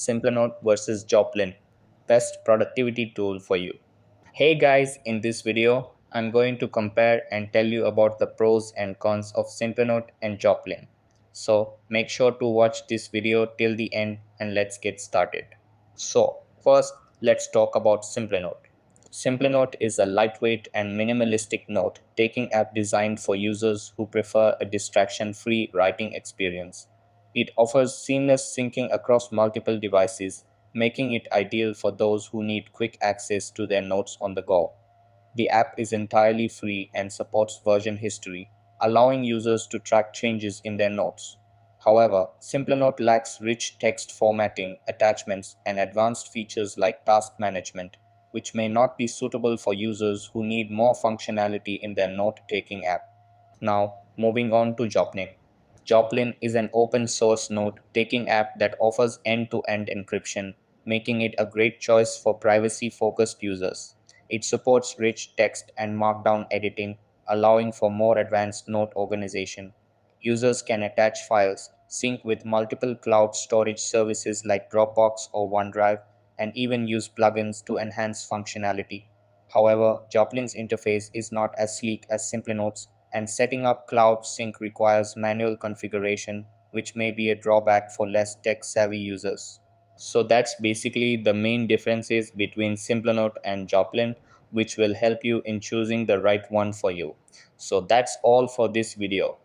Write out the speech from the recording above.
Simplenote versus Joplin, best productivity tool for you. Hey guys, in this video, I'm going to compare and tell you about the pros and cons of Simplenote and Joplin. So make sure to watch this video till the end and let's get started. So first, let's talk about Simplenote. Simplenote is a lightweight and minimalistic note-taking app designed for users who prefer a distraction-free writing experience. It offers seamless syncing across multiple devices, making it ideal for those who need quick access to their notes on the go. The app is entirely free and supports version history, allowing users to track changes in their notes. However, Simplenote lacks rich text formatting, attachments, and advanced features like task management, which may not be suitable for users who need more functionality in their note-taking app. Now, moving on to Joplin. Joplin is an open source note taking app that offers end to end encryption, making it a great choice for privacy focused users. It supports rich text and markdown editing, allowing for more advanced note organization. Users can attach files, sync with multiple cloud storage services like Dropbox or OneDrive, and even use plugins to enhance functionality. However, Joplin's interface is not as sleek as Simplenote's, and setting up cloud sync requires manual configuration, which may be a drawback for less tech-savvy users. So that's basically the main differences between Simplenote and Joplin, which will help you in choosing the right one for you. So that's all for this video.